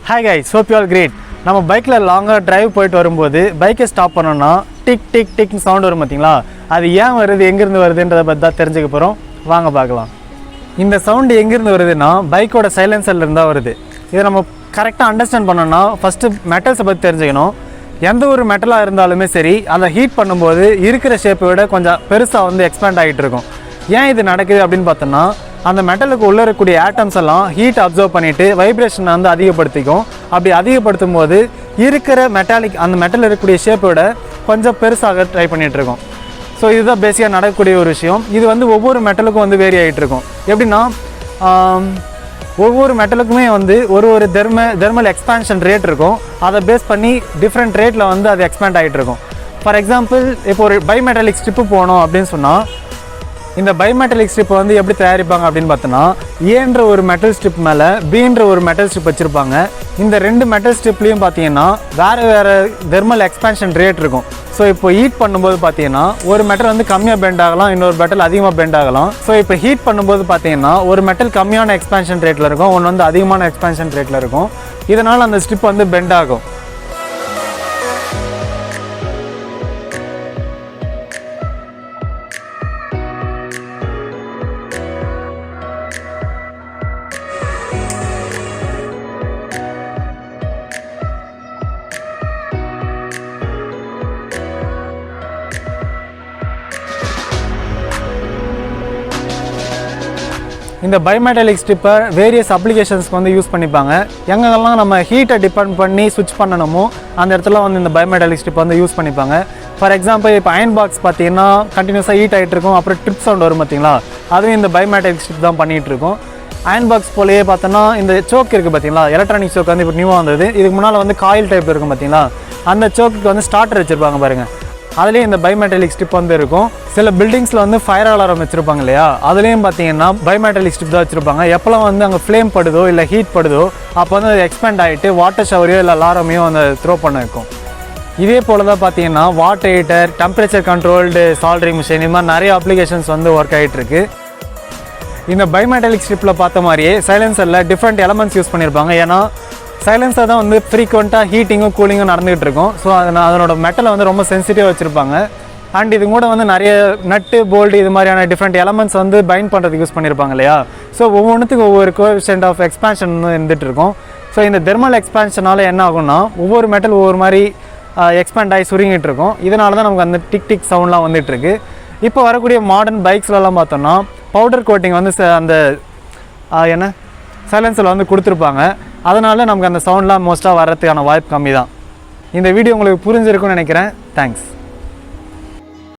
Hi guys, hope you all great. நம்ம பைக்ல லாங்கா டிரைவ் போயிட்டு வரும்போது பைக்கை ஸ்டாப் பண்ணோம்னா டிக் டிக் டிக் சவுண்ட் வரும் பார்த்தீங்களா? அது ஏன் வருது, எங்கேருந்து வருதுன்றதை பற்றி தான் தெரிஞ்சுக்க போகிறோம். வாங்க பார்க்கலாம். இந்த சவுண்டு எங்கேருந்து வருதுன்னா பைக்கோட சைலன்சர்ல இருந்தால் வருது. இதை நம்ம கரெக்டாக அண்டர்ஸ்டாண்ட் பண்ணோம்னா ஃபஸ்ட்டு மெட்டல்ஸை பற்றி தெரிஞ்சுக்கணும். எந்த ஒரு மெட்டலாக இருந்தாலுமே சரி, அதை ஹீட் பண்ணும்போது இருக்கிற ஷேப்பை விட கொஞ்சம் பெருசாக எக்ஸ்பேண்ட் ஆகிட்டு இருக்கும். ஏன் இது நடக்குது அப்படின்னு பார்த்தோன்னா, அந்த மெட்டலுக்கு உள்ளே இருக்கக்கூடிய ஆட்டம்ஸ் எல்லாம் ஹீட் அப்சர்வ் பண்ணிவிட்டு வைப்ரேஷனை அதிகப்படுத்திக்கும். அப்படி அதிகப்படுத்தும் போது இருக்கிற அந்த மெட்டல் இருக்கக்கூடிய ஷேப்பை விட கொஞ்சம் பெருசாக ட்ரை பண்ணிகிட்ருக்கோம். ஸோ இதுதான் பேசிக்காக நடக்கக்கூடிய ஒரு விஷயம். இது ஒவ்வொரு மெட்டலுக்கும் வேரி ஆகிட்டு இருக்கும். எப்படின்னா, ஒவ்வொரு மெட்டலுக்குமே ஒரு தெர்மல் எக்ஸ்பான்ஷன் ரேட் இருக்கும். அதை பேஸ் பண்ணி டிஃப்ரெண்ட் ரேட்டில் அது எக்ஸ்பேண்ட் ஆகிட்டு இருக்கும். ஃபார் எக்ஸாம்பிள், இப்போ ஒரு பைமெட்டாலிக் ஸ்ட்ரிப்பு போனோம் அப்படின்னு சொன்னால், இந்த பைமெட்டாலிக் ஸ்ட்ரிப்பை எப்படி தயாரிப்பாங்க அப்படின்னு பார்த்தோன்னா, ஏன்ற ஒரு மெட்டல் ஸ்ட்ரிப் மேலே பீன்ற ஒரு மெட்டல் ஸ்ட்ரிப் வச்சுருப்பாங்க. இந்த ரெண்டு மெட்டல் ஸ்ட்ரிப்லேயும் பார்த்தீங்கன்னா வேறு தெர்மல் எக்ஸ்பான்ஷன் ரேட் இருக்கும். ஸோ இப்போ ஹீட் பண்ணும்போது பார்த்தீங்கன்னா ஒரு மெட்டல் கம்மியாக பெண்ட் ஆகலாம், இன்னொரு மெட்டல் அதிகமாக பெண்ட் ஆகலாம். ஸோ இப்போ ஹீட் பண்ணும்போது பார்த்தீங்கன்னா ஒரு மெட்டல் கம்மியான எக்ஸ்பான்ஷன் ரேட்டில் இருக்கும், ஒன்று அதிகமான எக்ஸ்பான்ஷன் ரேட்டில் இருக்கும். இதனால் அந்த ஸ்ட்ரிப் பெண்ட் ஆகும். இந்த பைமெட்டாலிக் ஸ்ட்ரிப்பை வேரியஸ் அப்ளிகேஷன்ஸ்க்கு யூஸ் பண்ணிப்பாங்க. எங்கெல்லாம் நம்ம ஹீட்டை டிபெண்ட் பண்ணி ஸ்விட்ச் பண்ணணுமோ அந்த இடத்துல இந்த பைமெட்டாலிக் ஸ்ட்ரிப் யூஸ் பண்ணிப்பாங்க. ஃபார் எக்ஸாம்பிள், இப்போ அயன் பாக்ஸ் பார்த்தீங்கன்னா கண்டினியூஸாக ஹீட் ஆகிட்டு இருக்கும், அப்புறம் ட்ரிப் சவுண்ட் வரும் பார்த்தீங்களா? அதுவும் இந்த பைமெட்டாலிக் ஸ்ட்ரிப் தான் பண்ணிகிட்டு இருக்கும். அயன் பாக்ஸ் போலேயே பார்த்தோன்னா இந்த சோக் இருக்குது பார்த்தீங்களா? எலக்ட்ரானிக் சோக் இப்போ நியூவாக வந்தது. இதுக்கு முன்னால் காயில் டைப் இருக்கும் பார்த்தீங்களா? அந்த சோக்குக்கு ஸ்டார்டர் வச்சுருப்பாங்க பாருங்கள். அதுலேயும் இந்த பைமெட்டாலிக் ஸ்ட்ரிப் இருக்கும். சில பில்டிங்ஸில் ஃபயர் அலாரம் வச்சுருப்பாங்க இல்லையா? அதுலேயும் பார்த்தீங்கன்னா பைமெட்டாலிக் ஸ்ட்ரிப் தான் வச்சுருப்பாங்க. எப்போல்லாம் அங்கே ஃப்ளேம் படுதோ இல்லை ஹீட் படுதோ அப்போ அது எக்ஸ்பேண்ட் ஆகிட்டு வாட்டர் ஷவரையோ இல்லை அலாரமையோ த்ரோ பண்ண இருக்கும். இதே போல் தான் பார்த்தீங்கன்னா water heater, temperature controlled soldering machine, இது மாதிரி நிறைய அப்ளிகேஷன்ஸ் ஒர்க் ஆகிட்டுருக்கு. இந்த பைமெட்டாலிக் ஸ்ட்ரிப்பில் பார்த்த மாதிரியே சைலன்சரில் டிஃப்ரெண்ட் எலமெண்ட்ஸ் யூஸ் பண்ணியிருப்பாங்க. ஏன்னா சைலன்ஸாக தான் ஃப்ரீக்வெண்ட்டாக ஹீட்டிங்கும் கூலிங்கும் நடந்துகிட்டு இருக்கும். ஸோ அதனோட மெட்டலை ரொம்ப சென்சிட்டிவாக வச்சுருப்பாங்க. அண்ட் இது கூட நிறைய நட்டு போல்டு இது மாதிரியான டிஃப்ரெண்ட் எலமெண்ட்ஸ் பைண்ட் பண்ணுறதுக்கு யூஸ் பண்ணியிருப்பாங்க இல்லையா? ஸோ ஒவ்வொன்றுத்துக்கு ஒவ்வொரு கோஎஃபிஷியன்ட் ஆஃப் எக்ஸ்பான்ஷன் இருந்துகிட்டு இருக்கும். ஸோ இந்த தெர்மல் எக்ஸ்பான்ஷனால் என்ன ஆகும்னா, ஒவ்வொரு மெட்டல் ஒவ்வொரு மாதிரி எக்ஸ்பேண்ட் ஆகி சுருங்கிட்டு இருக்கும். இதனால தான் நமக்கு அந்த டிக் டிக் சவுண்ட்லாம் வந்துட்டுருக்கு. இப்போ வரக்கூடிய மாடர்ன் பைக்ஸ்லலாம் பார்த்தோம்னா பவுடர் கோட்டிங் அந்த சைலன்சரில் கொடுத்துருப்பாங்க. அதனால் நமக்கு அந்த சவுண்ட்லாம் மோஸ்ட்டாக வர்றதுக்கான வாய்ப்பு கம்மி தான். இந்த வீடியோ உங்களுக்கு புரிஞ்சிருக்குன்னு நினைக்கிறேன். தேங்க்ஸ்.